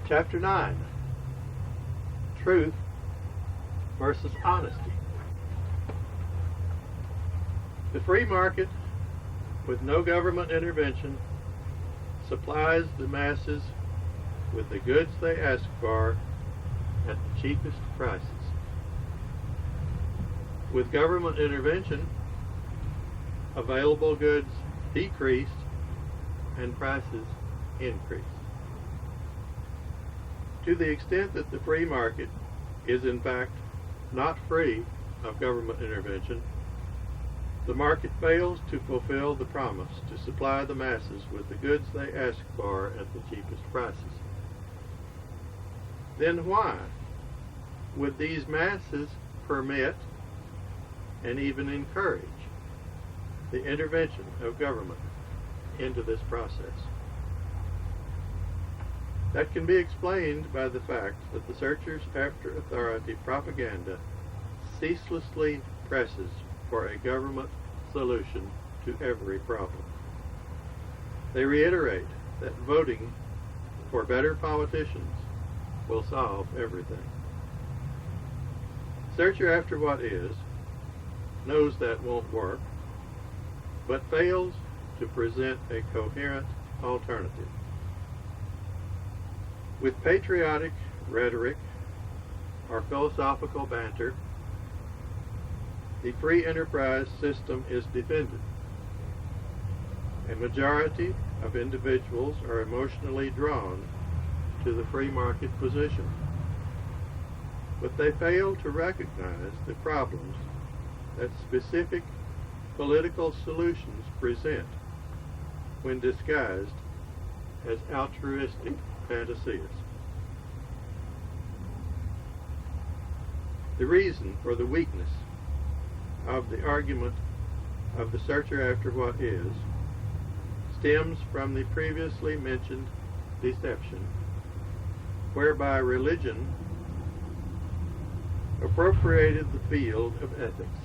Chapter 9. Truth versus honesty. The free market, with no government intervention, supplies the masses with the goods they ask for at the cheapest prices. With government intervention, available goods decreased and prices increased. To the extent that the free market is in fact not free of government intervention, the market fails to fulfill the promise to supply the masses with the goods they ask for at the cheapest prices. Then why would these masses permit and even encourage the intervention of government into this process? That can be explained by the fact that the searchers after authority propaganda ceaselessly presses for a government solution to every problem. They reiterate that voting for better politicians will solve everything. Searcher after what is knows that won't work, but fails to present a coherent alternative. With patriotic rhetoric or philosophical banter, the free enterprise system is defended. A majority of individuals are emotionally drawn to the free market position, but they fail to recognize the problems that specific political solutions present when disguised as altruistic fantasias. The reason for the weakness of the argument of the searcher after what is stems from the previously mentioned deception, whereby religion appropriated the field of ethics.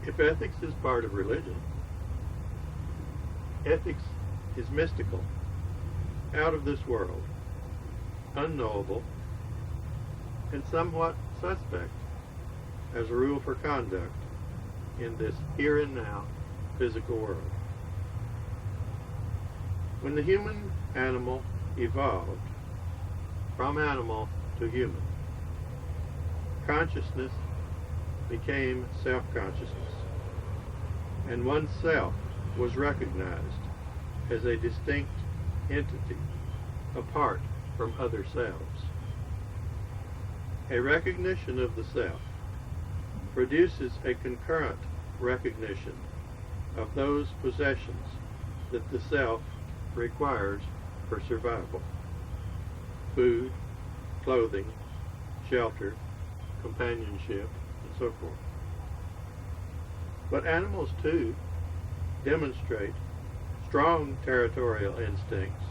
If ethics is part of religion, ethics is mystical, out of this world, unknowable, and somewhat suspect as a rule for conduct in this here and now physical world. When the human animal evolved from animal to human, consciousness became self-consciousness, and oneself was recognized as a distinct entity apart from other selves. A recognition of the self produces a concurrent recognition of those possessions that the self requires for survival: food, clothing, shelter, companionship, and so forth. But animals too demonstrate strong territorial instincts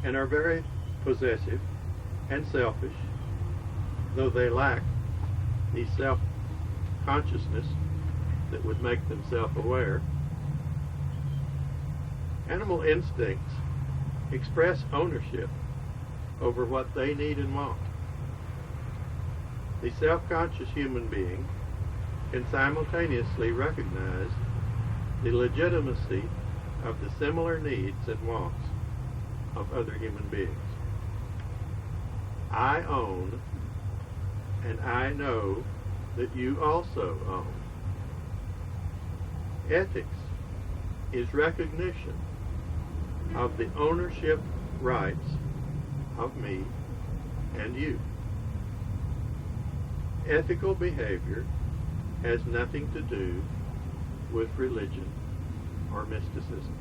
and are very possessive and selfish, though they lack the self-consciousness that would make them self-aware. Animal instincts express ownership over what they need and want. The self-conscious human being can simultaneously recognize the legitimacy of the similar needs and wants of other human beings. I own, and I know that you also own. Ethics is recognition of the ownership rights of me and you. Ethical behavior has nothing to do with religion or mysticism.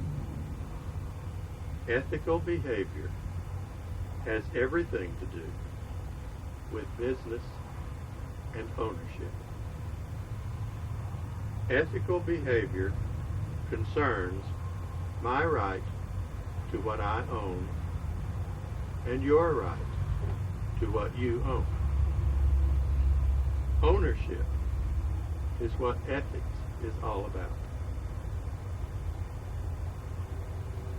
Ethical behavior has everything to do with business and ownership. Ethical behavior concerns my right to what I own and your right to what you own. Ownership is what ethics is all about.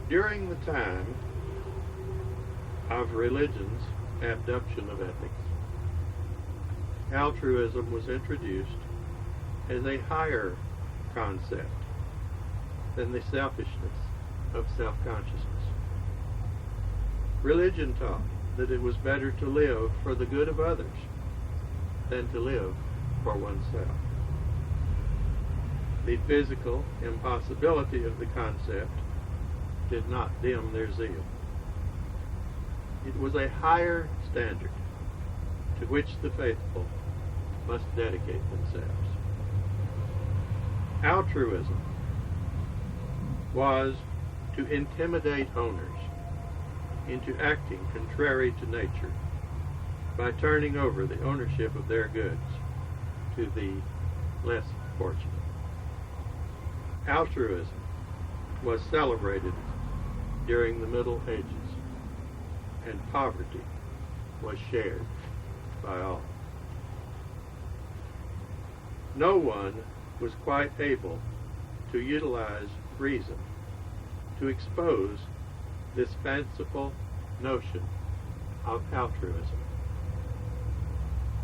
During the time of religion's abduction of ethics. Altruism was introduced as a higher concept than the selfishness of self-consciousness. Religion taught that it was better to live for the good of others than to live for oneself. The physical impossibility of the concept did not dim their zeal. It was a higher standard to which the faithful must dedicate themselves. Altruism was to intimidate owners into acting contrary to nature by turning over the ownership of their goods to the less fortunate. Altruism was celebrated during the Middle Ages, and poverty was shared by all. No one was quite able to utilize reason to expose this fanciful notion of altruism.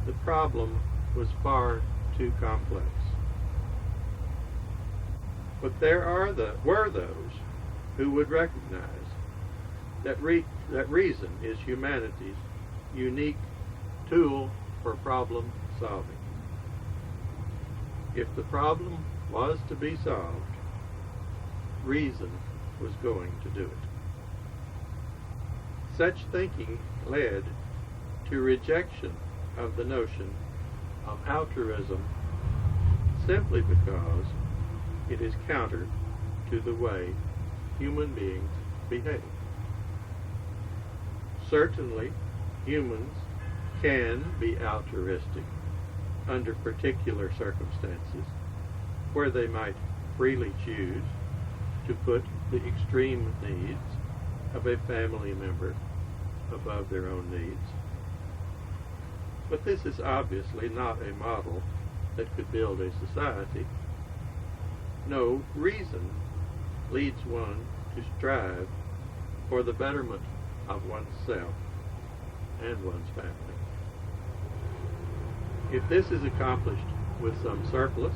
The problem was far too complex. But there were those who would recognize that reason is humanity's unique tool for problem solving. If the problem was to be solved, reason was going to do it. Such thinking led to rejection of the notion of altruism simply because it is counter to the way human beings behave. Certainly, humans can be altruistic under particular circumstances where they might freely choose to put the extreme needs of a family member above their own needs. But this is obviously not a model that could build a society. No, reason leads one to strive for the betterment of oneself and one's family. If this is accomplished with some surplus,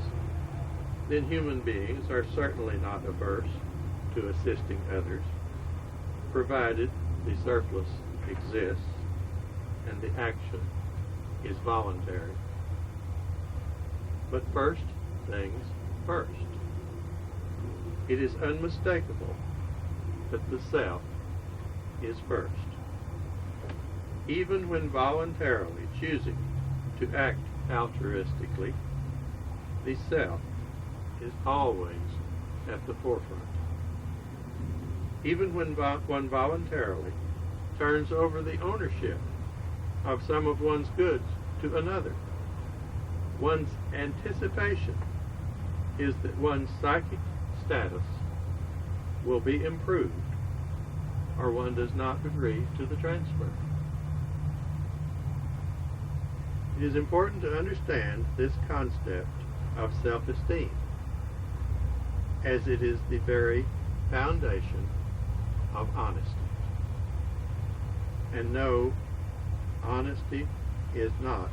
then human beings are certainly not averse to assisting others, provided the surplus exists and the action is voluntary. But first things first. It is unmistakable that the self is first. Even when voluntarily choosing to act altruistically, the self is always at the forefront. Even when one voluntarily turns over the ownership of some of one's goods to another, one's anticipation is that one's psychic status will be improved, or one does not agree to the transfer. It is important to understand this concept of self-esteem, as it is the very foundation of honesty. And no, honesty is not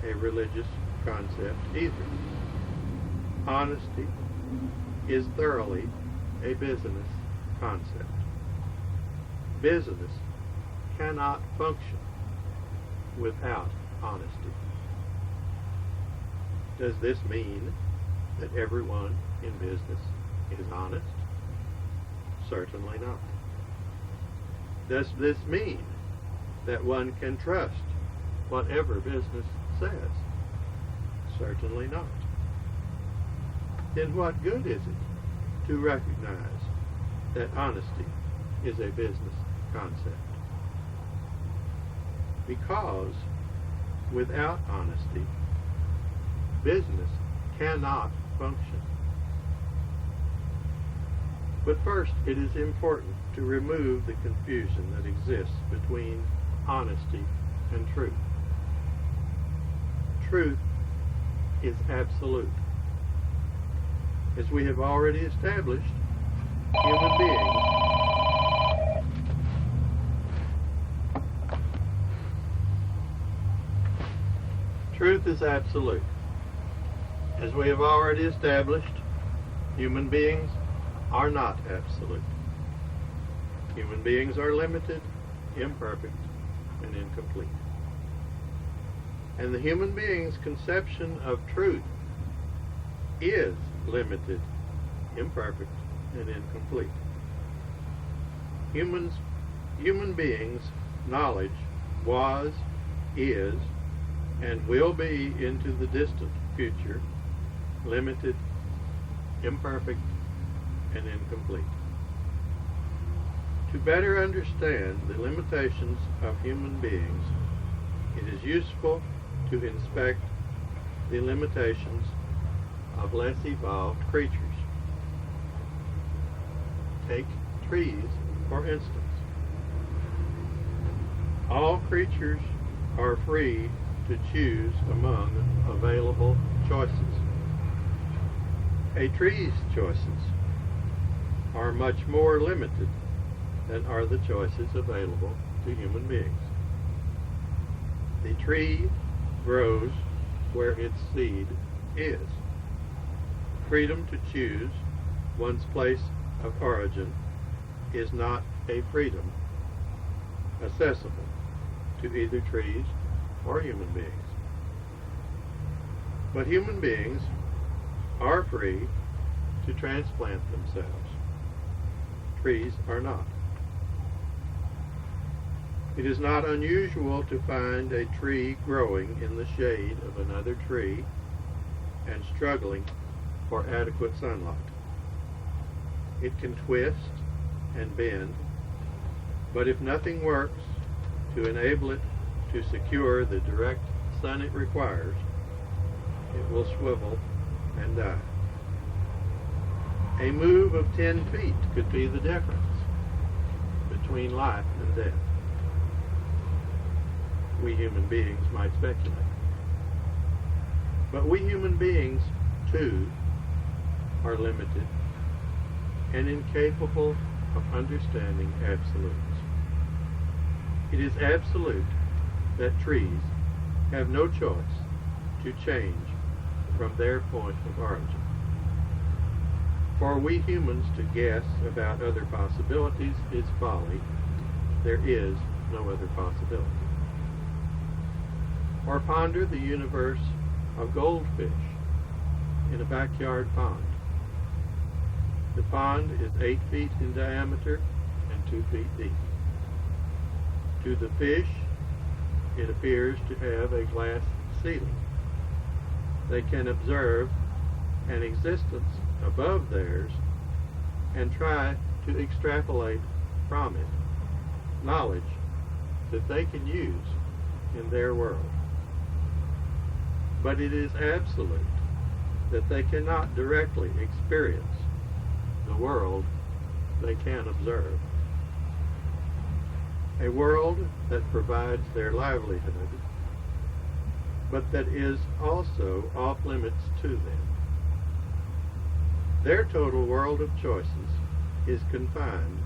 a religious concept either. Honesty is thoroughly a business concept. Business cannot function without honesty. Does this mean that everyone in business is honest? Certainly not. Does this mean that one can trust whatever business says? Certainly not. Then what good is it to recognize that honesty is a business concept? Because without honesty, business cannot function. But first, it is important to remove the confusion that exists between honesty and truth. Truth is absolute. As we have already established, human beings Truth is absolute. As we have already established, human beings are not absolute. Human beings are limited, imperfect, and incomplete. And the human being's conception of truth is limited, imperfect, and incomplete. Human beings' knowledge was, is, and will be into the distant future limited, imperfect, and incomplete. To better understand the limitations of human beings, it is useful to inspect the limitations of less evolved creatures. Take trees, for instance. All creatures are free to choose among available choices. A tree's choices are much more limited than are the choices available to human beings. The tree grows where its seed is. Freedom to choose one's place of origin is not a freedom accessible to either trees or human beings. But human beings are free to transplant themselves. Trees are not. It is not unusual to find a tree growing in the shade of another tree and struggling for adequate sunlight. It can twist and bend, but if nothing works to enable it to secure the direct sun it requires, it will swivel and die. A move of 10 feet could be the difference between life and death. We human beings might speculate. But we human beings, too, are limited and incapable of understanding absolutes. It is absolute that trees have no choice to change from their point of origin. For we humans to guess about other possibilities is folly. There is no other possibility. Or ponder the universe of goldfish in a backyard pond. The pond is 8 feet in diameter and 2 feet deep. To the fish, it appears to have a glass ceiling. They can observe an existence above theirs and try to extrapolate from it knowledge that they can use in their world. But it is absolute that they cannot directly experience the world they can observe. A world that provides their livelihood, but that is also off limits to them. Their total world of choices is confined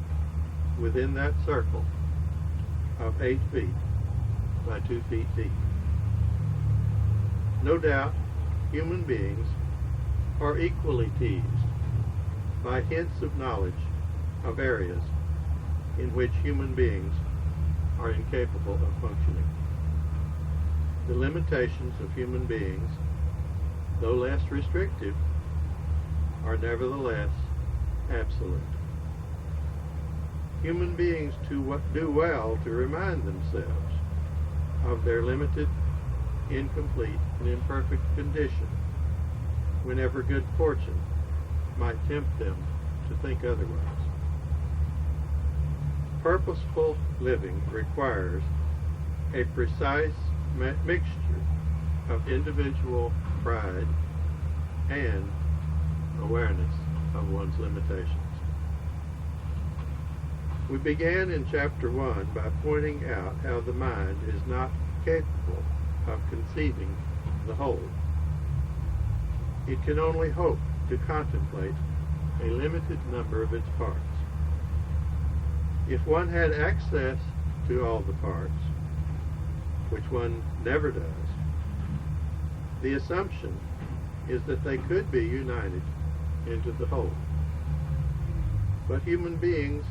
within that circle of 8 feet by 2 feet deep. No doubt, human beings are equally teased by hints of knowledge of areas in which human beings are incapable of functioning. The limitations of human beings, though less restrictive, are nevertheless absolute. Human beings do well to remind themselves of their limited, incomplete, and imperfect condition whenever good fortune might tempt them to think otherwise. Purposeful living requires a precise mixture of individual pride and awareness of one's limitations. We began in chapter 1 by pointing out how the mind is not capable of conceiving the whole. It can only hope to contemplate a limited number of its parts. If one had access to all the parts, which one never does, The assumption is that they could be united into the whole. But human beings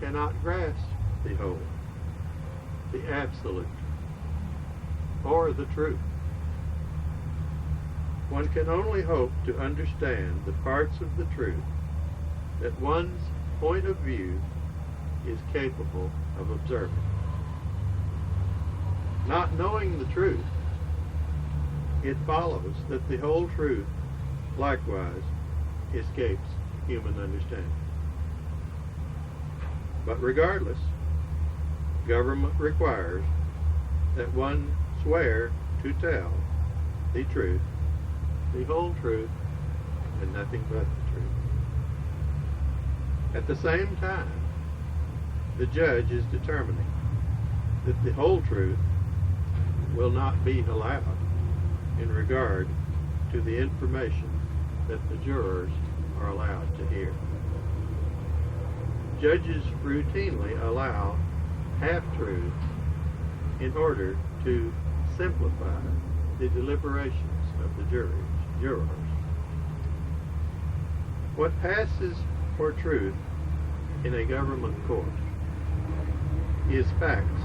cannot grasp the whole, the absolute, or the truth. One can only hope to understand the parts of the truth that one's point of view is capable of observing. Not knowing the truth, it follows that the whole truth likewise escapes human understanding. But regardless, government requires that one swear to tell the truth, the whole truth, and nothing but the truth. At the same time, the judge is determining that the whole truth will not be allowed in regard to the information that the jurors are allowed to hear. Judges routinely allow half-truths in order to simplify the deliberations of the jurors. What passes for truth in a government court is facts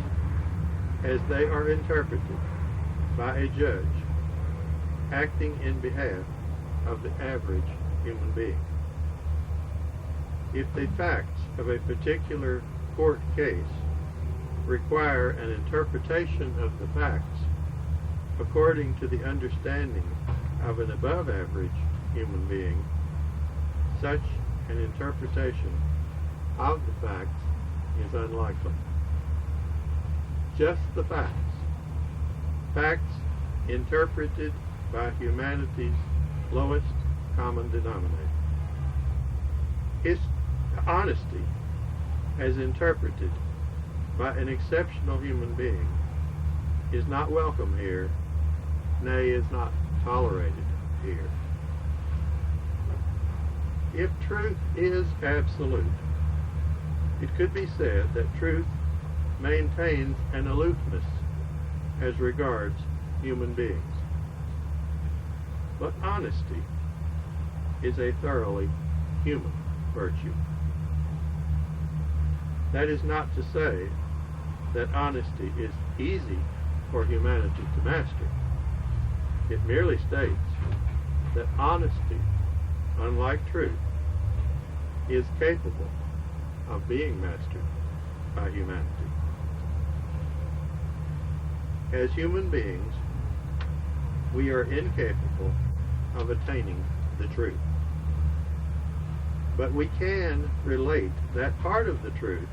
as they are interpreted by a judge acting in behalf of the average human being. If the facts of a particular court case require an interpretation of the facts according to the understanding of an above-average human being, such an interpretation of the facts is unlikely. Just the facts. Facts interpreted by humanity's lowest common denominator. Honesty, as interpreted by an exceptional human being, is not welcome here, nay, is not tolerated here. If truth is absolute, it could be said that truth maintains an aloofness as regards human beings. But honesty is a thoroughly human virtue. That is not to say that honesty is easy for humanity to master. It merely states that honesty, unlike truth, is capable of being mastered by humanity. As human beings, we are incapable of attaining the truth. But we can relate that part of the truth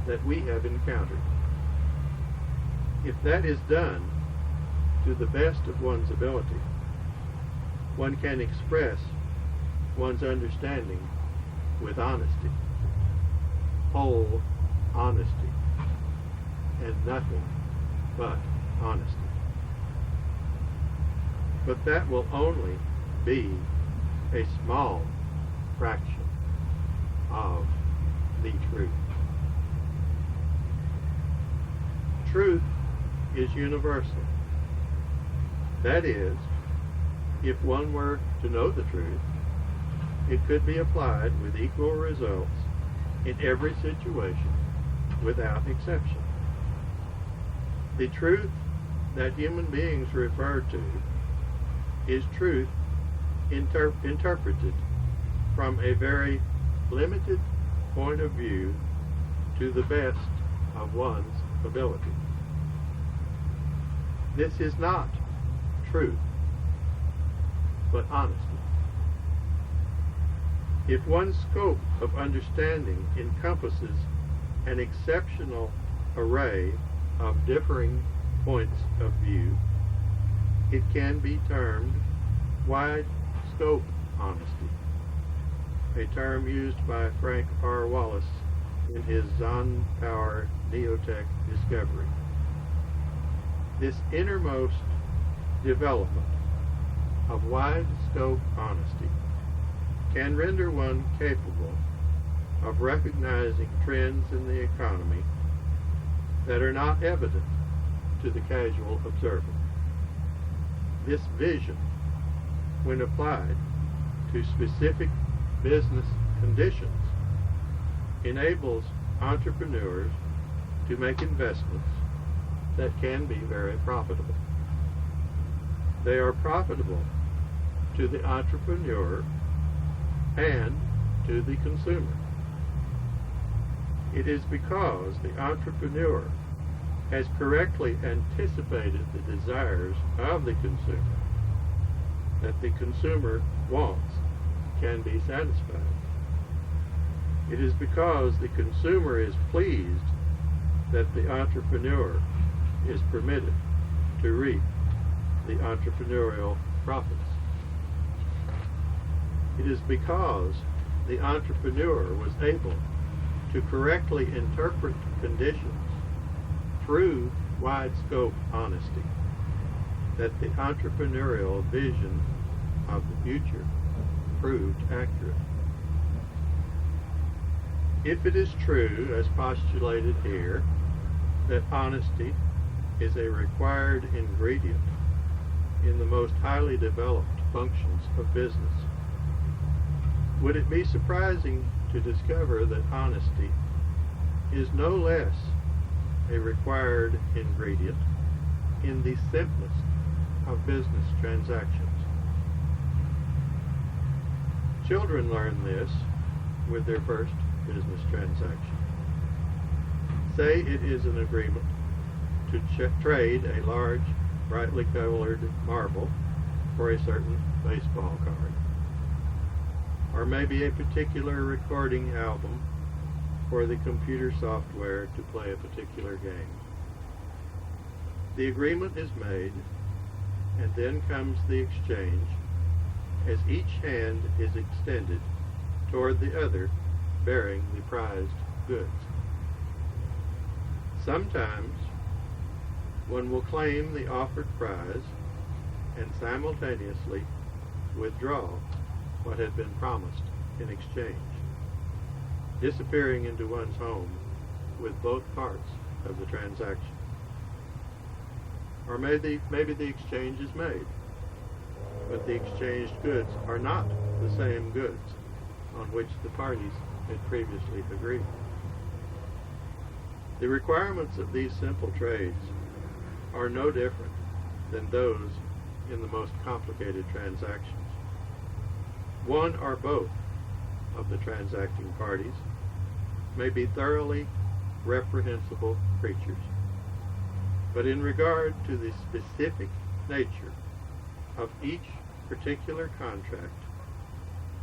that we have encountered. If that is done to the best of one's ability, one can express one's understanding with honesty, whole honesty, and nothing but honesty. But that will only be a small fraction of the truth. Truth is universal. That is, if one were to know the truth, it could be applied with equal results in every situation without exception. The truth that human beings refer to is truth interpreted from a very limited point of view to the best of one's ability. This is not truth, but honesty. If one's scope of understanding encompasses an exceptional array of differing points of view, it can be termed wide scope honesty, a term used by Frank R. Wallace in his Zonpower Neotech discovery. This innermost development of wide scope honesty can render one capable of recognizing trends in the economy that are not evident to the casual observer. This vision, when applied to specific business conditions, enables entrepreneurs to make investments that can be very profitable. They are profitable to the entrepreneur and to the consumer. It is because the entrepreneur has correctly anticipated the desires of the consumer that the consumer wants can be satisfied. It is because the consumer is pleased that the entrepreneur is permitted to reap the entrepreneurial profits. It is because the entrepreneur was able to correctly interpret conditions through wide-scope honesty that the entrepreneurial vision of the future proved accurate. If it is true, as postulated here, that honesty is a required ingredient in the most highly developed functions of business, would it be surprising to discover that honesty is no less a required ingredient in the simplest of business transactions? Children learn this with their first business transaction. Say it is an agreement to trade a large, brightly colored marble for a certain baseball card, or maybe a particular recording album for the computer software to play a particular game. The agreement is made, and then comes the exchange, as each hand is extended toward the other bearing the prized goods. Sometimes one will claim the offered prize and simultaneously withdraw what had been promised in exchange, disappearing into one's home with both parts of the transaction. Or maybe the exchange is made, but the exchanged goods are not the same goods on which the parties had previously agreed. The requirements of these simple trades are no different than those in the most complicated transactions. One or both of the transacting parties may be thoroughly reprehensible creatures, but in regard to the specific nature of each particular contract,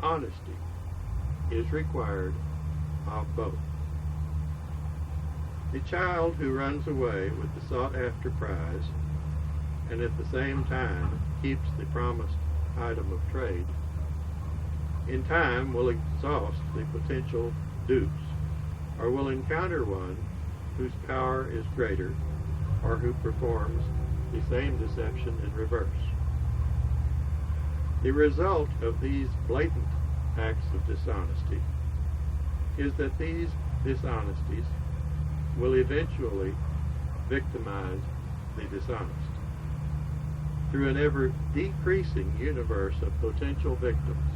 honesty is required of both. The child who runs away with the sought-after prize and at the same time keeps the promised item of trade, in time will exhaust the potential dupes, or will encounter one whose power is greater, or who performs the same deception in reverse. The result of these blatant acts of dishonesty is that these dishonesties will eventually victimize the dishonest. Through an ever-decreasing universe of potential victims,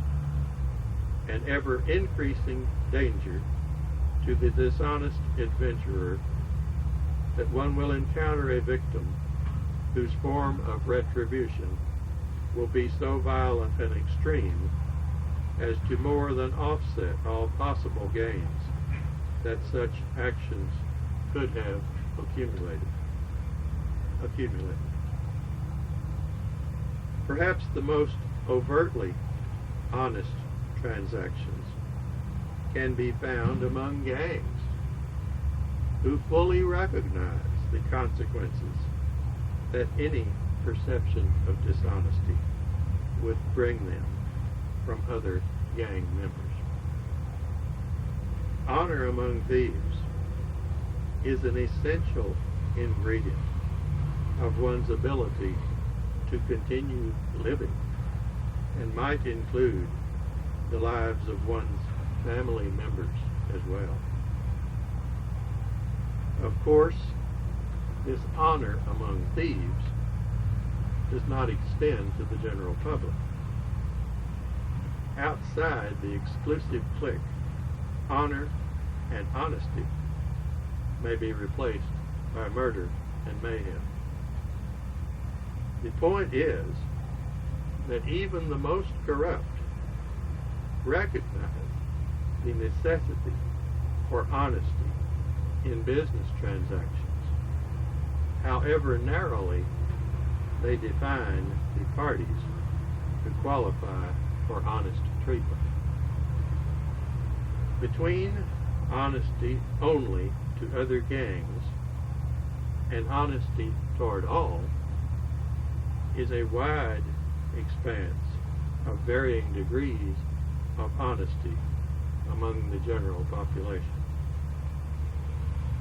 and ever-increasing danger to the dishonest adventurer, that one will encounter a victim whose form of retribution will be so violent and extreme as to more than offset all possible gains that such actions could have accumulated. Perhaps the most overtly honest transactions can be found among gangs who fully recognize the consequences that any perception of dishonesty would bring them from other gang members. Honor among thieves is an essential ingredient of one's ability to continue living, and might include the lives of one's family members as well. Of course, this honor among thieves does not extend to the general public. Outside the exclusive clique, honor and honesty may be replaced by murder and mayhem. The point is that even the most corrupt recognize the necessity for honesty in business transactions, however narrowly they define the parties who qualify for honest treatment. Between honesty only to other gangs and honesty toward all is a wide expanse of varying degrees of honesty among the general population.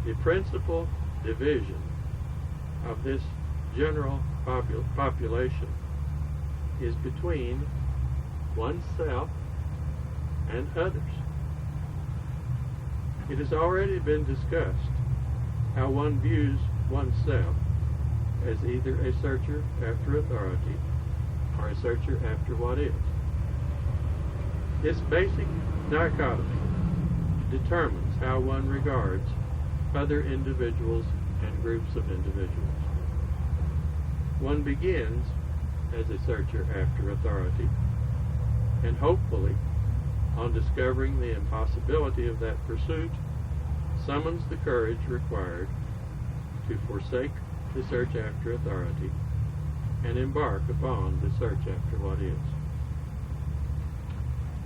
The principal division of this general population is between oneself and others. It has already been discussed how one views oneself as either a searcher after authority or a searcher after what is. This basic dichotomy determines how one regards other individuals and groups of individuals. One begins as a searcher after authority, and hopefully, on discovering the impossibility of that pursuit, summons the courage required to forsake the search after authority and embark upon the search after what is.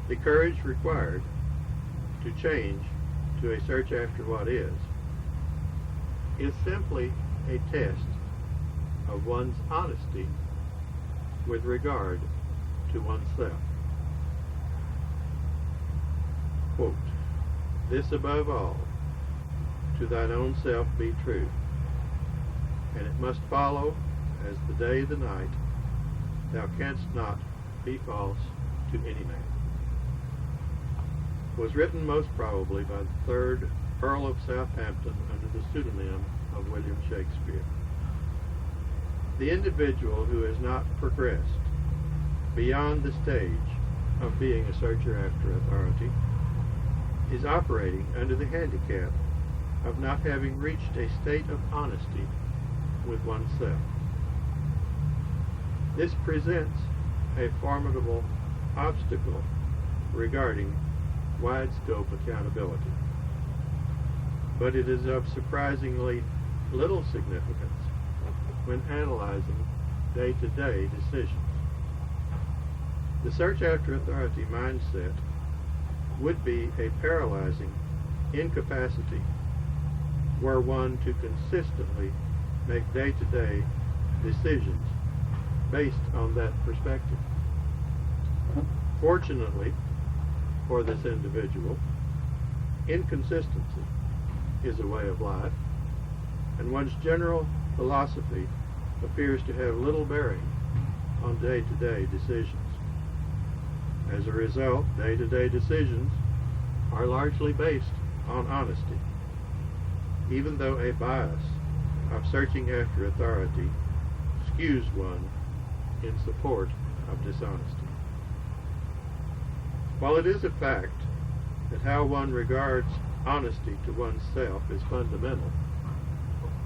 The courage required to change to a search after what is simply a test of one's honesty with regard to oneself. Quote, "This above all, to thine own self be true, and it must follow as the day the night, thou canst not be false to any man," was written most probably by the 3rd Earl of Southampton under the pseudonym of William Shakespeare. The individual who has not progressed beyond the stage of being a searcher after authority is operating under the handicap of not having reached a state of honesty with oneself. This presents a formidable obstacle regarding wide-scope accountability, but it is of surprisingly little significance when analyzing day-to-day decisions. The search after authority mindset would be a paralyzing incapacity were one to consistently make day-to-day decisions based on that perspective. Fortunately for this individual, inconsistency is a way of life, and one's general philosophy appears to have little bearing on day-to-day decisions. As a result, day-to-day decisions are largely based on honesty, even though a bias of searching after authority skews one in support of dishonesty. While it is a fact that how one regards honesty to oneself is fundamental,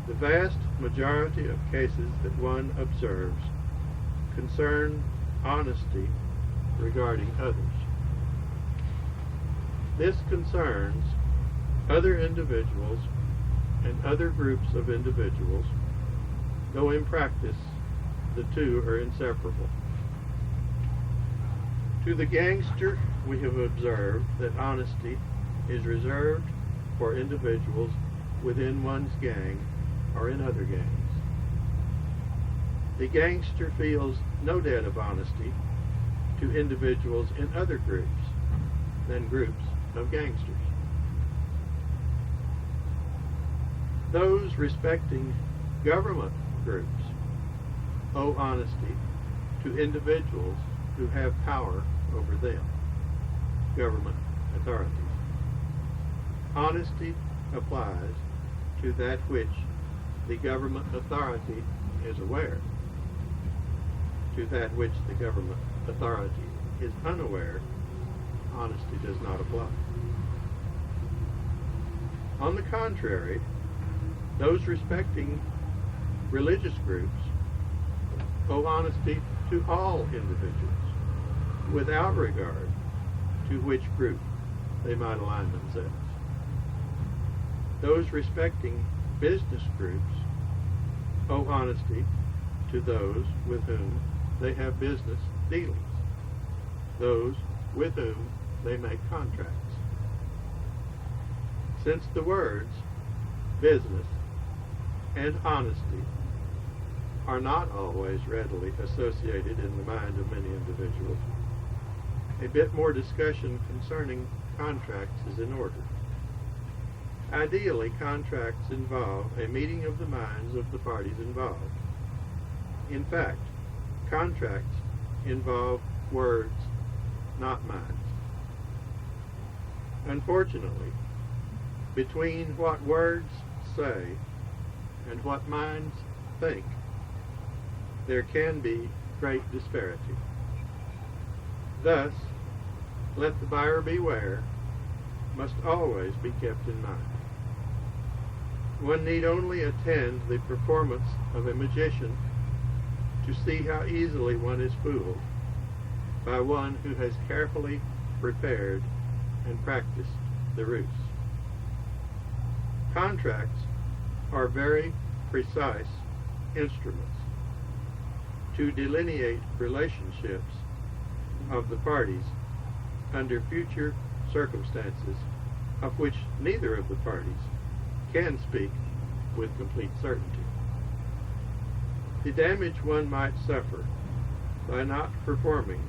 the vast majority of cases that one observes concern honesty regarding others. This concerns other individuals and other groups of individuals, though in practice the two are inseparable. To the gangster, we have observed that honesty is reserved for individuals within one's gang or in other gangs. The gangster feels no debt of honesty to individuals in other groups than groups of gangsters. Those respecting government groups owe honesty to individuals who have power over them, government authorities. Honesty applies to that which the government authority is aware. to that which the government authority is unaware, honesty does not apply. On the contrary, those respecting religious groups owe honesty to all individuals, without regard to which group they might align themselves. Those respecting business groups owe honesty to those with whom they have business dealings, those with whom they make contracts. Since the words business and honesty are not always readily associated in the mind of many individuals, a bit more discussion concerning contracts is in order. Ideally, contracts involve a meeting of the minds of the parties involved. In fact, contracts involve words, not minds. Unfortunately, between what words say and what minds think, there can be great disparity. Thus, let the buyer beware must always be kept in mind. One need only attend the performance of a magician to see how easily one is fooled by one who has carefully prepared and practiced the ruse. Contracts are very precise instruments to delineate relationships of the parties under future circumstances of which neither of the parties can speak with complete certainty. The damage one might suffer by not performing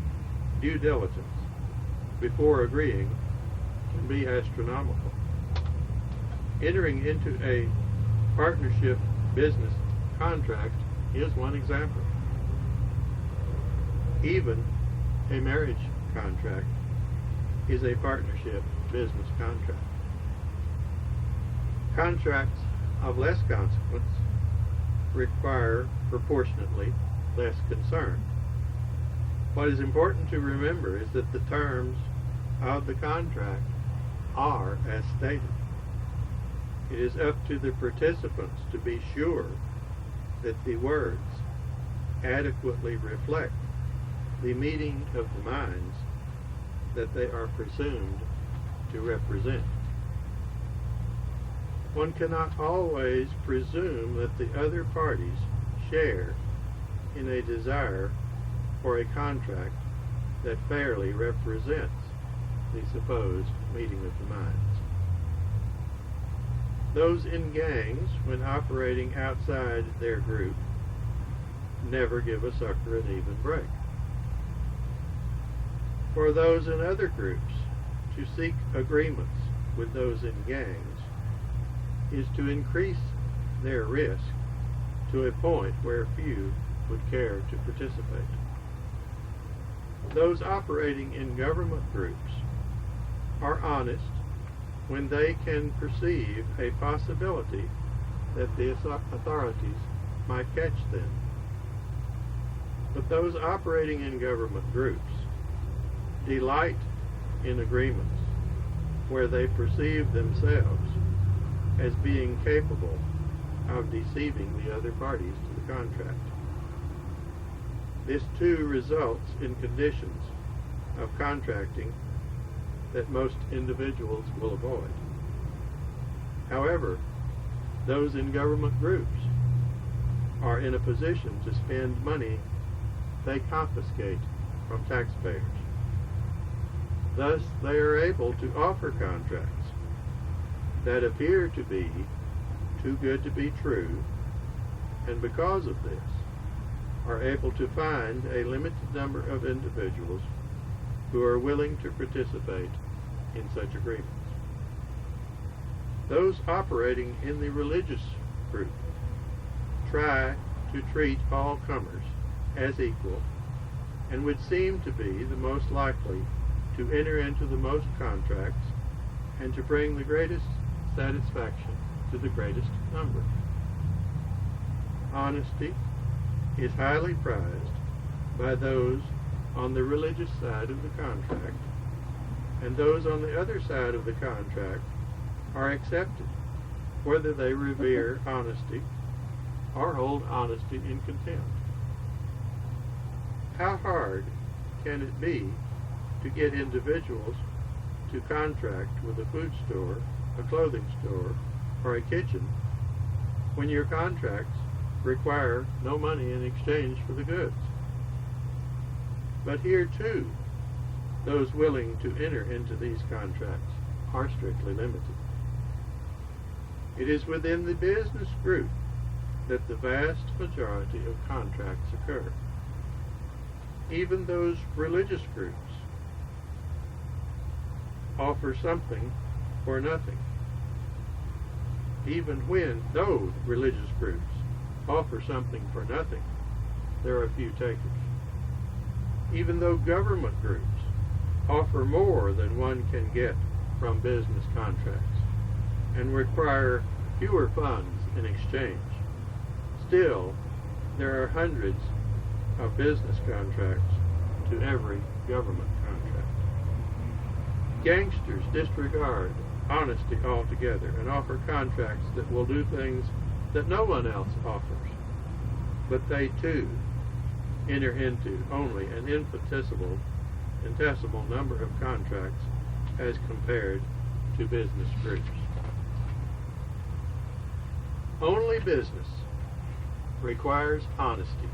due diligence before agreeing can be astronomical. Entering into a partnership business contract is one example. Even a marriage contract is a partnership business contract. Contracts of less consequence require proportionately less concern. What is important to remember is that the terms of the contract are as stated. It is up to the participants to be sure that the words adequately reflect the meeting of the minds that they are presumed to represent. One cannot always presume that the other parties share in a desire for a contract that fairly represents the supposed meeting of the minds. Those in gangs, when operating outside their group, never give a sucker an even break. For those in other groups, to seek agreements with those in gangs is to increase their risk to a point where few would care to participate. Those operating in government groups are honest when they can perceive a possibility that the authorities might catch them. But those operating in government groups delight in agreements where they perceive themselves as being capable of deceiving the other parties to the contract. This too results in conditions of contracting that most individuals will avoid. However, those in government groups are in a position to spend money they confiscate from taxpayers. Thus, they are able to offer contracts that appear to be too good to be true, and because of this, are able to find a limited number of individuals who are willing to participate in such agreements. Those operating in the religious group try to treat all comers as equal and would seem to be the most likely to enter into the most contracts and to bring the greatest satisfaction to the greatest number. Honesty is highly prized by those on the religious side of the contract, and those on the other side of the contract are accepted, whether they revere honesty or hold honesty in contempt. How hard can it be to get individuals to contract with a food store, a clothing store, or a kitchen when your contracts require no money in exchange for the goods? But here too, those willing to enter into these contracts are strictly limited. It is within the business group that the vast majority of contracts occur. Even those religious groups offer something for nothing. Even when those religious groups offer something for nothing, there are few takers. Even though government groups offer more than one can get from business contracts and require fewer funds in exchange, still there are hundreds of business contracts to every government contract. Gangsters disregard honesty altogether and offer contracts that will do things that no one else offers, but they too enter into only an infinitesimal number of contracts as compared to business groups. Only business requires honesty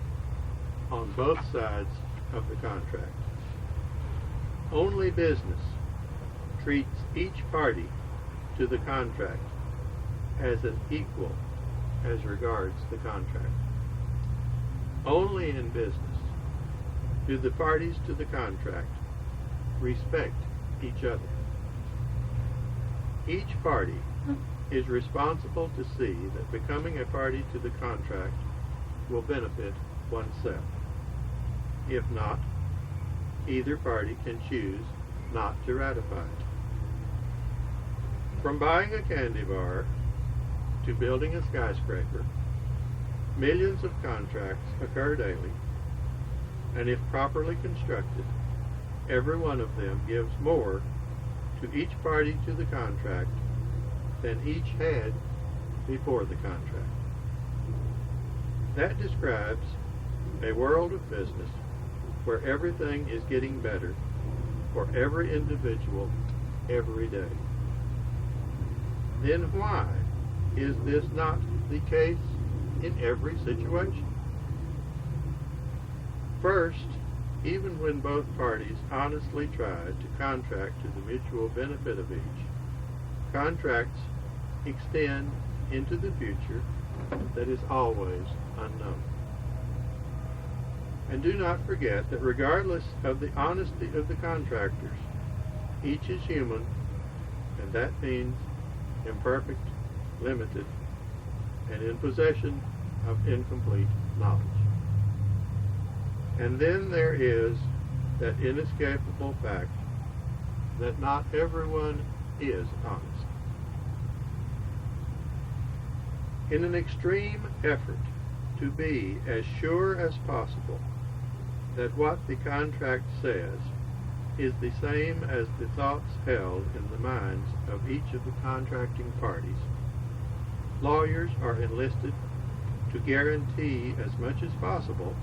on both sides of the contract. Only business treats each party to the contract as an equal as regards the contract. Only in business do the parties to the contract respect each other. Each party is responsible to see that becoming a party to the contract will benefit oneself. If not, either party can choose not to ratify it. From buying a candy bar to building a skyscraper, millions of contracts occur daily, and if properly constructed, every one of them gives more to each party to the contract than each had before the contract. That describes a world of business where everything is getting better for every individual every day. Then why is this not the case in every situation? First, even when both parties honestly try to contract to the mutual benefit of each, contracts extend into the future that is always unknown. And do not forget that regardless of the honesty of the contractors, each is human, and that means imperfect, limited, and in possession of incomplete knowledge. And then there is that inescapable fact that not everyone is honest. In an extreme effort to be as sure as possible that what the contract says is the same as the thoughts held in the minds of each of the contracting parties, lawyers are enlisted to guarantee as much as possible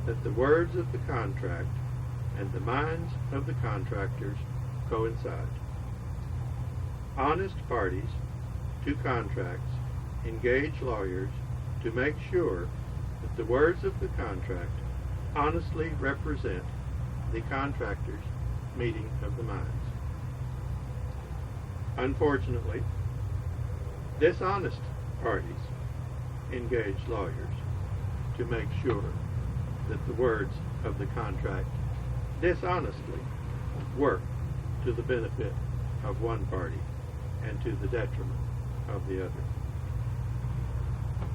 that the words of the contract and the minds of the contractors coincide. Honest parties to contracts engage lawyers to make sure that the words of the contract honestly represent the contractor's meeting of the minds. Unfortunately, dishonest parties engage lawyers to make sure that the words of the contract dishonestly work to the benefit of one party and to the detriment of the other.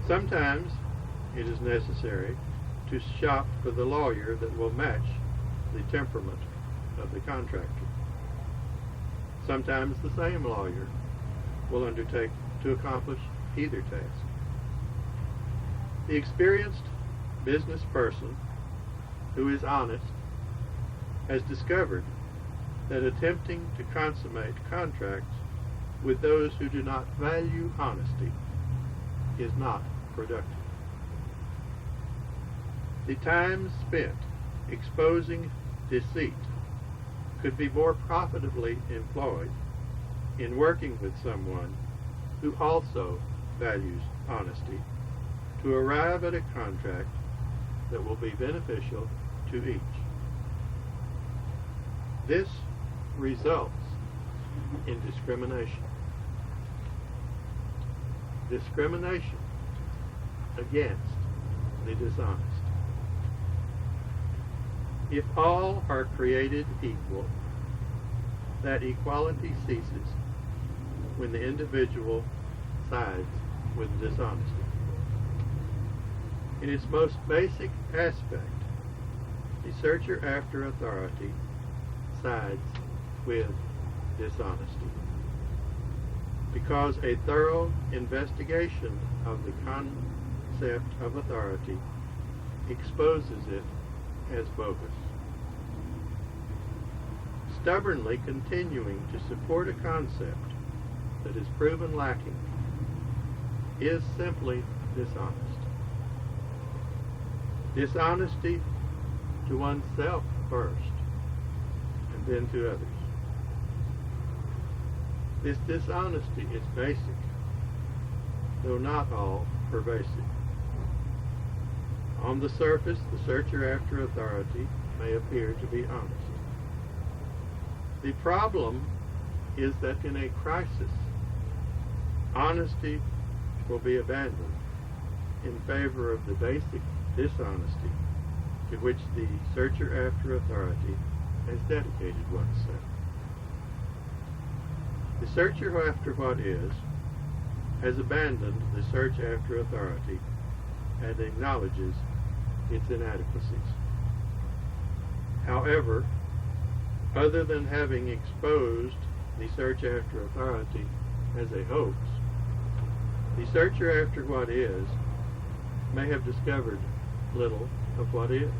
Sometimes it is necessary to shop for the lawyer that will match the temperament of the contractor. Sometimes the same lawyer will undertake to accomplish either task. The experienced business person who is honest has discovered that attempting to consummate contracts with those who do not value honesty is not productive. The time spent exposing deceit could be more profitably employed in working with someone who also values honesty to arrive at a contract that will be beneficial to each. This results in discrimination. Discrimination against the dishonest. If all are created equal, that equality ceases when the individual sides with dishonesty. In its most basic aspect, the searcher after authority sides with dishonesty, because a thorough investigation of the concept of authority exposes it as bogus. Stubbornly continuing to support a concept that is proven lacking is simply dishonest. Dishonesty to oneself first, and then to others. This dishonesty is basic, though not all pervasive. On the surface, the searcher after authority may appear to be honest. The problem is that in a crisis, honesty will be abandoned in favor of the basic dishonesty to which the searcher after authority has dedicated oneself. The searcher after what is has abandoned the search after authority and acknowledges its inadequacies. However, other than having exposed the search after authority as a hoax, the searcher after what is may have discovered little of what is.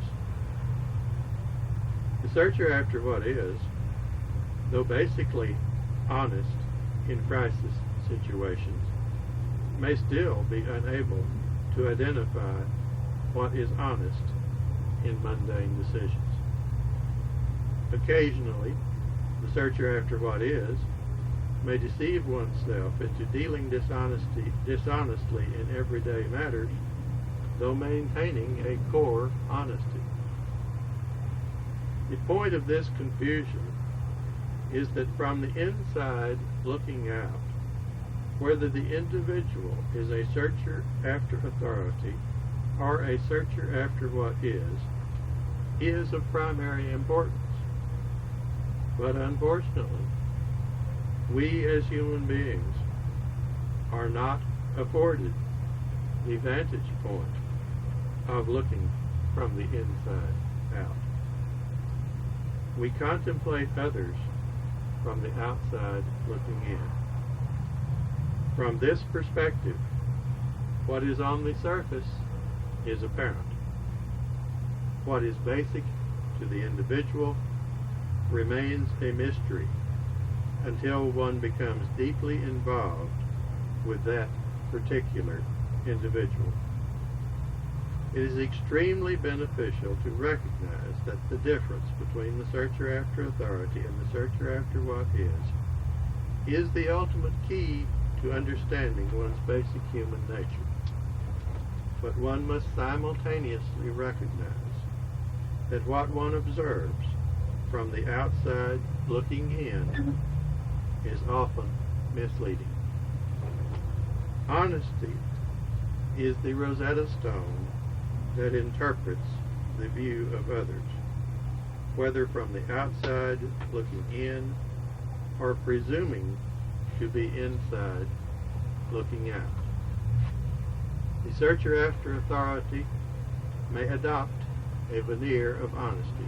The searcher after what is, though basically honest in crisis situations, may still be unable to identify what is honest in mundane decisions. Occasionally, the searcher after what is may deceive oneself into dealing dishonestly in everyday matters, though maintaining a core honesty. The point of this confusion is that from the inside looking out, whether the individual is a searcher after authority or a searcher after what is of primary importance. But unfortunately, we as human beings are not afforded the vantage point of looking from the inside out. We contemplate others from the outside looking in. From this perspective, what is on the surface is apparent. What is basic to the individual remains a mystery until one becomes deeply involved with that particular individual. It is extremely beneficial to recognize that the difference between the searcher after authority and the searcher after what is the ultimate key to understanding one's basic human nature. But one must simultaneously recognize that what one observes from the outside looking in is often misleading. Honesty is the Rosetta Stone that interprets the view of others, whether from the outside looking in or presuming to be inside looking out. The searcher after authority may adopt a veneer of honesty,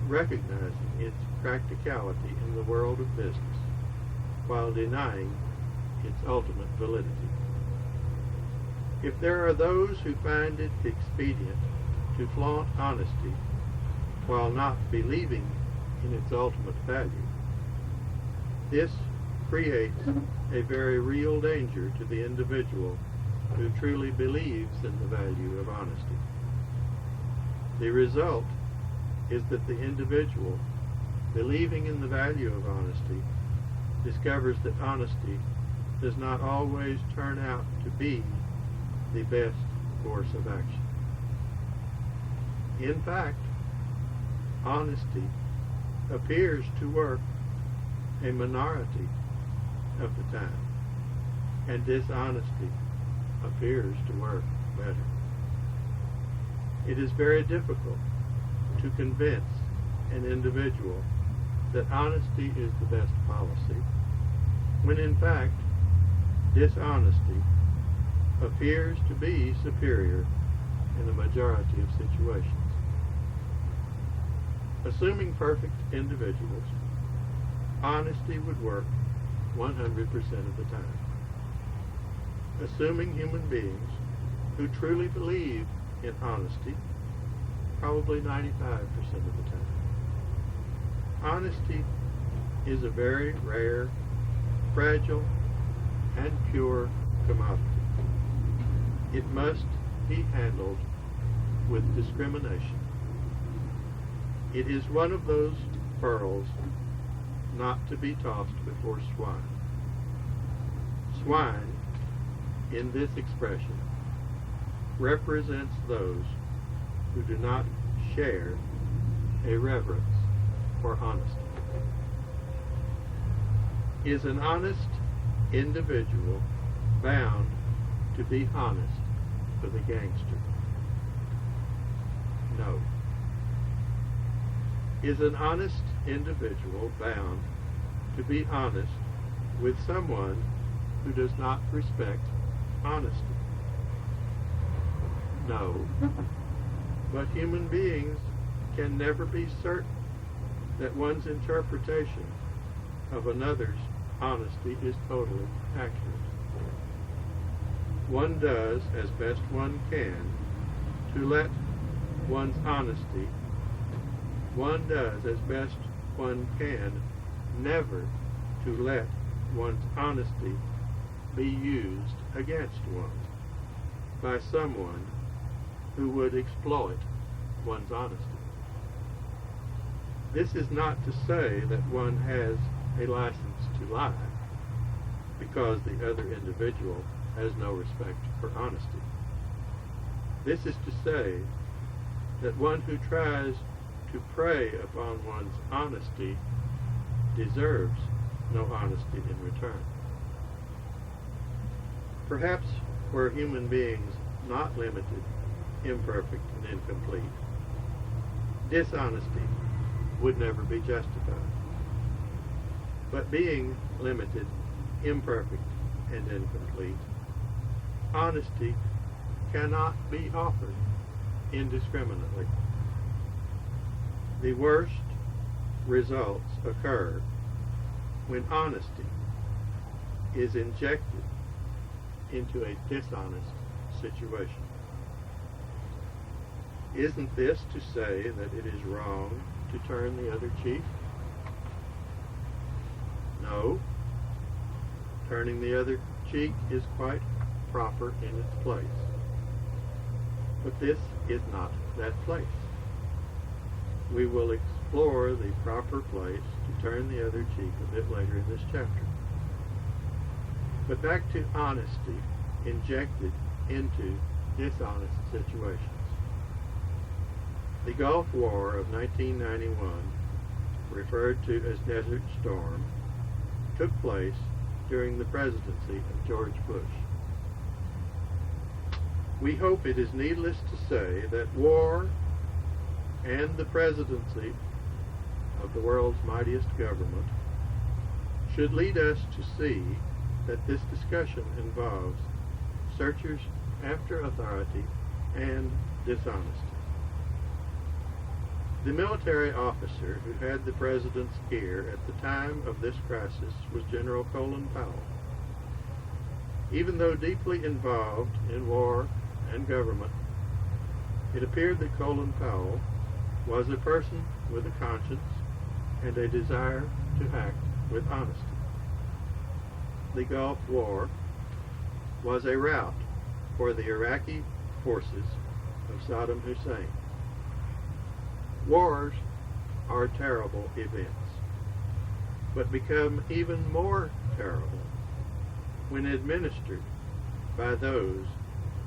recognizing its practicality in the world of business, while denying its ultimate validity. If there are those who find it expedient to flaunt honesty while not believing in its ultimate value. This creates a very real danger to the individual who truly believes in the value of honesty. The result is that the individual, believing in the value of honesty, discovers that honesty does not always turn out to be the best course of action. In fact, honesty appears to work a minority of the time, and dishonesty appears to work better. It is very difficult to convince an individual that honesty is the best policy, when in fact dishonesty appears to be superior in a majority of situations. Assuming perfect individuals, honesty would work 100% of the time. Assuming human beings who truly believe in honesty, probably 95% of the time. Honesty is a very rare, fragile, and pure commodity. It must be handled with discrimination. It is one of those pearls not to be tossed before swine. Swine, in this expression, represents those who do not share a reverence for honesty. Is an honest individual bound to be honest with a gangster? No. Is an honest individual bound to be honest with someone who does not respect honesty? No. But human beings can never be certain that one's interpretation of another's honesty is totally accurate. One does as best one can to let one's honesty, one does as best one can never to let one's honesty be used against one by someone who would exploit one's honesty. This is not to say that one has a license to lie, because the other individual has no respect for honesty. This is to say that one who tries to prey upon one's honesty deserves no honesty in return. Perhaps were human beings not limited, imperfect, and incomplete, dishonesty would never be justified. But being limited, imperfect, and incomplete, honesty cannot be offered indiscriminately. The worst results occur when honesty is injected into a dishonest situation. Isn't this to say that it is wrong to turn the other cheek? No. Turning the other cheek is quite proper in its place. But this is not that place. We will explore the proper place to turn the other cheek a bit later in this chapter. But back to honesty injected into dishonest situations. The Gulf War of 1991, referred to as Desert Storm, took place during the presidency of George Bush. We hope it is needless to say that war and the presidency of the world's mightiest government should lead us to see that this discussion involves searchers after authority and dishonesty. The military officer who had the president's ear at the time of this crisis was General Colin Powell. Even though deeply involved in war and government, It appeared that Colin Powell was a person with a conscience and a desire to act with honesty. The Gulf War was a rout for the Iraqi forces of Saddam Hussein. Wars are terrible events, but become even more terrible when administered by those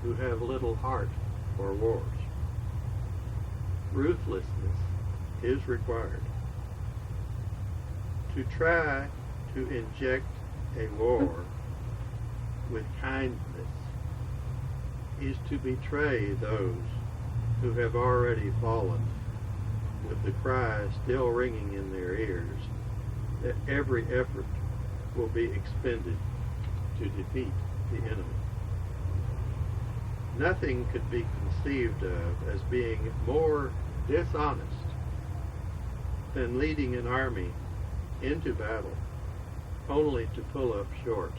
who have little heart for wars. Ruthlessness is required. To try to inject a war with kindness is to betray those who have already fallen, with the cry still ringing in their ears that every effort will be expended to defeat the enemy. Nothing could be conceived of as being more dishonest than leading an army into battle only to pull up short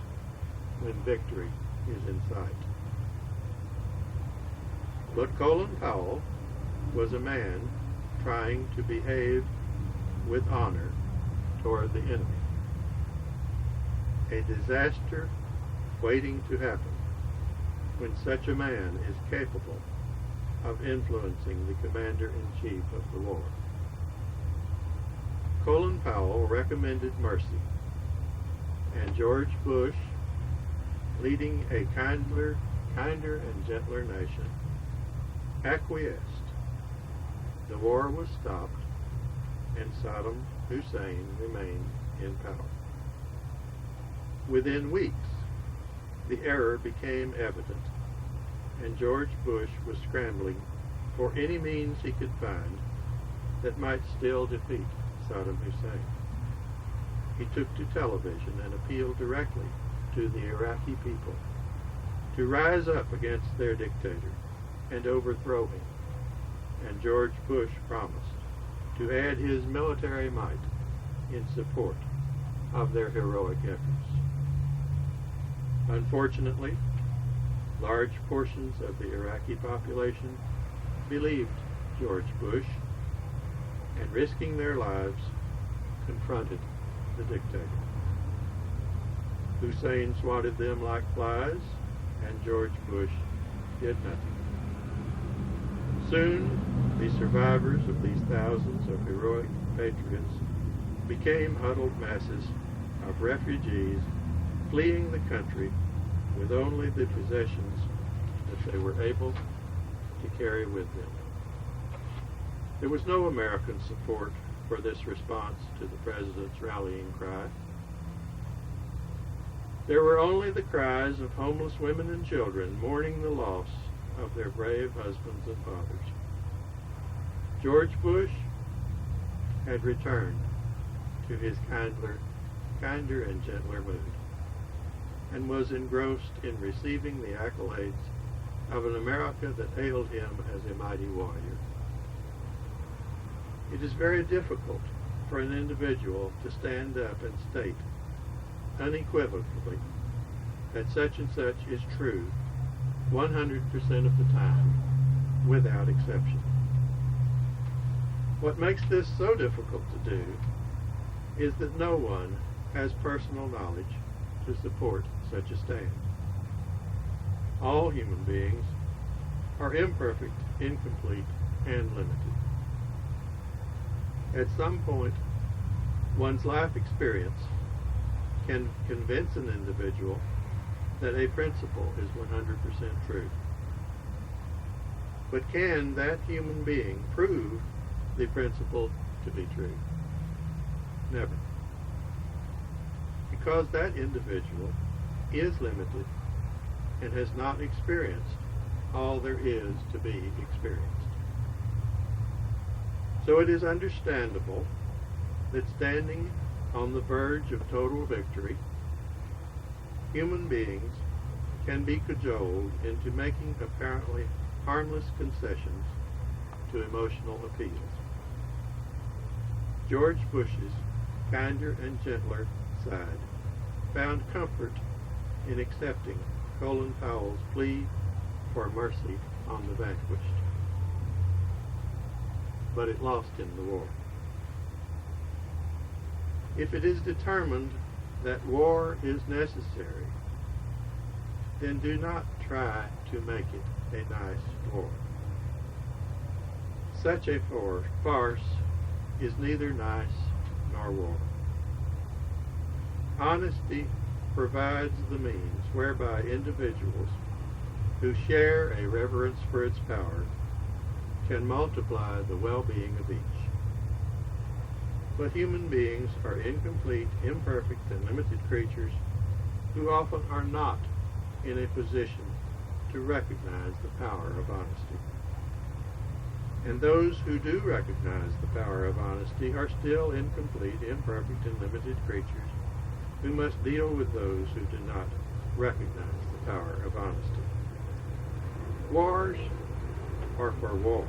when victory is in sight. But Colin Powell was a man trying to behave with honor toward the enemy. A disaster waiting to happen when such a man is capable of influencing the commander-in-chief of the war. Colin Powell recommended mercy, and George Bush, leading a kinder and gentler nation, acquiesced. The war was stopped, and Saddam Hussein remained in power. Within weeks, the error became evident, and George Bush was scrambling for any means he could find that might still defeat Saddam Hussein. He took to television and appealed directly to the Iraqi people to rise up against their dictator and overthrow him, and George Bush promised to add his military might in support of their heroic efforts. Unfortunately, large portions of the Iraqi population believed George Bush, and risking their lives, confronted the dictator. Hussein swatted them like flies, and George Bush did nothing. Soon, the survivors of these thousands of heroic patriots became huddled masses of refugees fleeing the country with only the possessions that they were able to carry with them. There was no American support for this response to the President's rallying cry. There were only the cries of homeless women and children mourning the loss of their brave husbands and fathers. George Bush had returned to his kinder and gentler mood, and was engrossed in receiving the accolades of an America that hailed him as a mighty warrior. It is very difficult for an individual to stand up and state unequivocally that such and such is true 100% of the time, without exception. What makes this so difficult to do is that no one has personal knowledge to support such a stand. All human beings are imperfect, incomplete, and limited. At some point, one's life experience can convince an individual that a principle is 100% true. But can that human being prove the principle to be true? Never. Because that individual is limited and has not experienced all there is to be experienced. So it is understandable that standing on the verge of total victory, human beings can be cajoled into making apparently harmless concessions to emotional appeals. George Bush's kinder and gentler side found comfort in accepting Colin Powell's plea for mercy on the vanquished. but it lost him the war. If it is determined that war is necessary, then do not try to make it a nice war. Such a farce is neither nice nor war. Honesty provides the means whereby individuals who share a reverence for its power can multiply the well-being of each. But human beings are incomplete, imperfect, and limited creatures who often are not in a position to recognize the power of honesty. And those who do recognize the power of honesty are still incomplete, imperfect, and limited creatures who must deal with those who do not recognize the power of honesty. Wars are for war.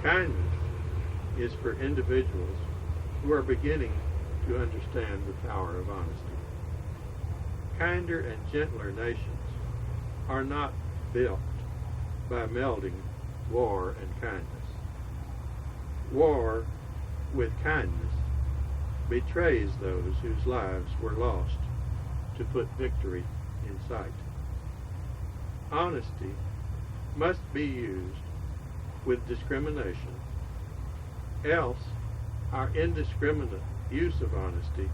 Kindness is for individuals who are beginning to understand the power of honesty. Kinder and gentler nations are not built by melding war and kindness. War with kindness betrays those whose lives were lost to put victory in sight. Honesty must be used with discrimination, else our indiscriminate use of honesty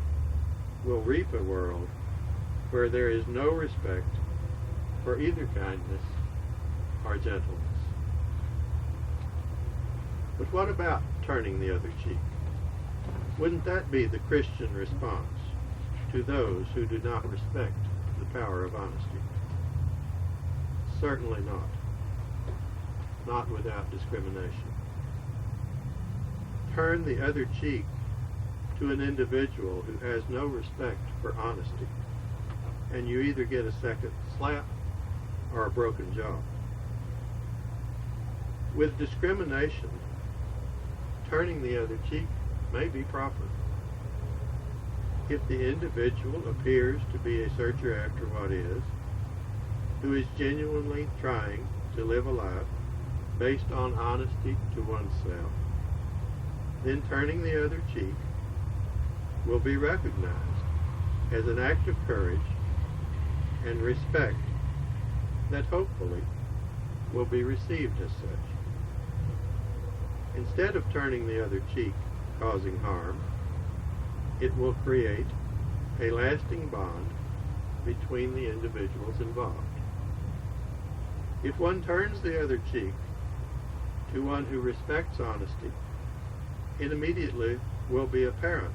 will reap a world where there is no respect for either kindness or gentleness. But what about turning the other cheek? Wouldn't that be the Christian response to those who do not respect the power of honesty? Certainly not. Not without discrimination. Turn the other cheek to an individual who has no respect for honesty, and you either get a second slap or a broken jaw. With discrimination, turning the other cheek may be proper. If the individual appears to be a searcher after what is, who is genuinely trying to live a life based on honesty to oneself, then turning the other cheek will be recognized as an act of courage and respect that hopefully will be received as such. Instead of turning the other cheek causing harm, it will create a lasting bond between the individuals involved. If one turns the other cheek to one who respects honesty, it immediately will be apparent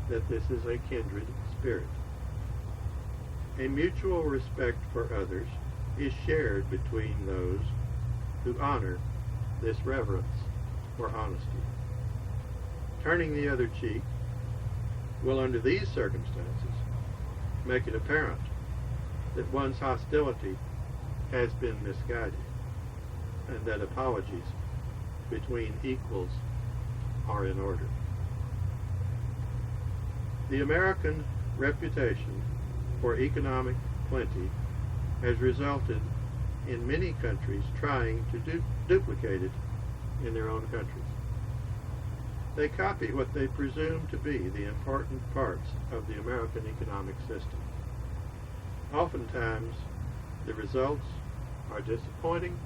that this is a kindred spirit. A mutual respect for others is shared between those who honor this reverence for honesty. Turning the other cheek will, under these circumstances, make it apparent that one's hostility has been misguided, and that apologies between equals are in order. The American reputation for economic plenty has resulted in many countries trying to duplicate it in their own countries. They copy what they presume to be the important parts of the American economic system. Oftentimes, the results are disappointing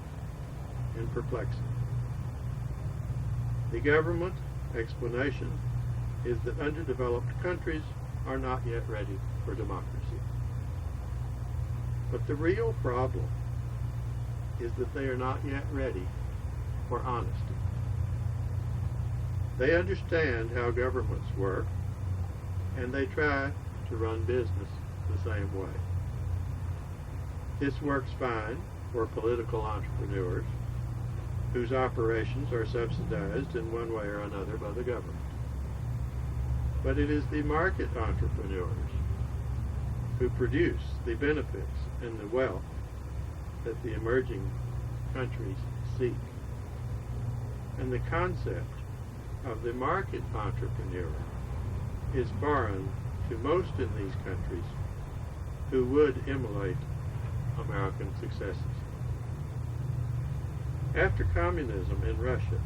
and perplexing. The government explanation is that underdeveloped countries are not yet ready for democracy. But the real problem is that they are not yet ready for honesty. They understand how governments work, and they try to run business the same way. This works fine for political entrepreneurs whose operations are subsidized in one way or another by the government. But it is the market entrepreneurs who produce the benefits and the wealth that the emerging countries seek. And the concept of the market entrepreneur is foreign to most in these countries who would emulate American successes. After communism in Russia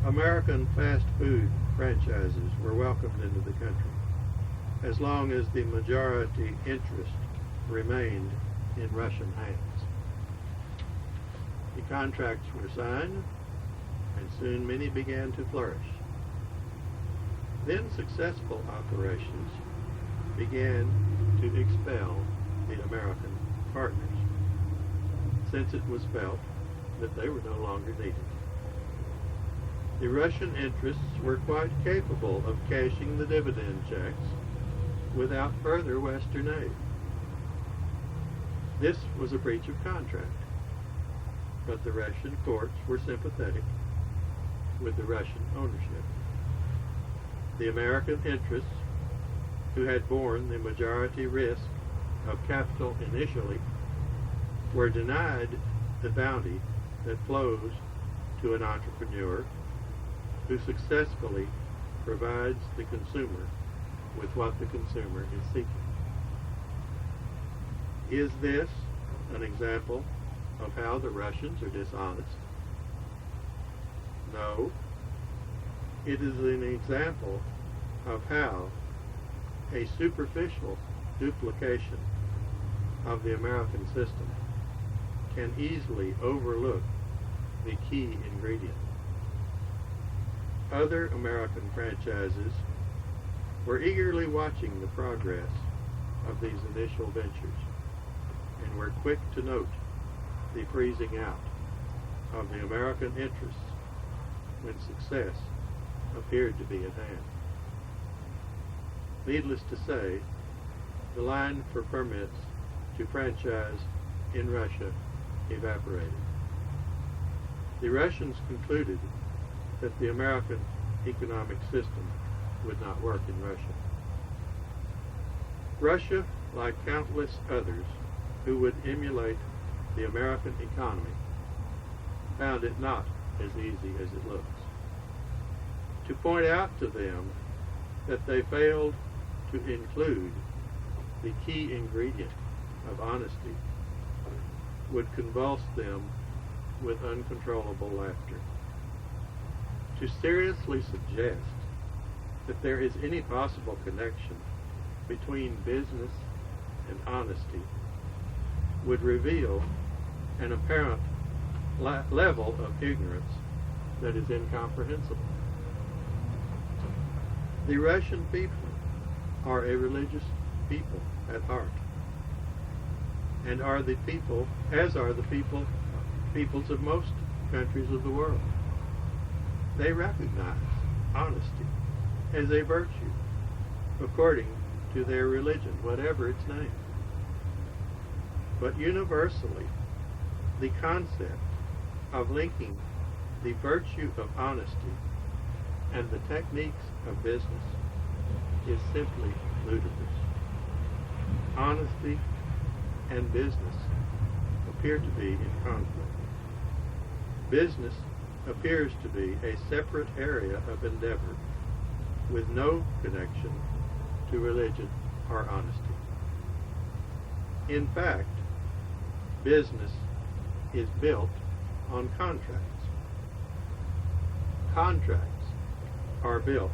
American fast food franchises were welcomed into the country as long as the majority interest remained in Russian hands. The contracts were signed, and soon many began to flourish. Then successful operations began to expel the American partners, since it was felt that they were no longer needed. The Russian interests were quite capable of cashing the dividend checks without further Western aid. This was a breach of contract, but the Russian courts were sympathetic with the Russian ownership. The American interests, who had borne the majority risk of capital initially, were denied the bounty that flows to an entrepreneur who successfully provides the consumer with what the consumer is seeking. Is this an example of how the Russians are dishonest? No. It is an example of how a superficial duplication of the American system can easily overlook the key ingredient. Other American franchises were eagerly watching the progress of these initial ventures and were quick to note the freezing out of the American interests when success appeared to be at hand. Needless to say, the line for permits to franchise in Russia evaporated. The Russians concluded that the American economic system would not work in Russia. Russia, like countless others who would emulate the American economy, found it not as easy as it looks. To point out to them that they failed to include the key ingredient of honesty would convulse them with uncontrollable laughter. To seriously suggest that there is any possible connection between business and honesty would reveal an apparent level of ignorance that is incomprehensible. The Russian people are a religious people at heart, and are the people, as are the peoples of most countries of the world. They recognize honesty as a virtue, according to their religion, whatever its name. But universally, the concept of linking the virtue of honesty and the techniques of business is simply ludicrous. Honesty and business appear to be in conflict. Business appears to be a separate area of endeavor with no connection to religion or honesty. In fact, business is built on contracts. Contracts are built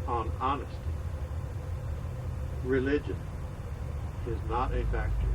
on honesty. Religion is not a factory.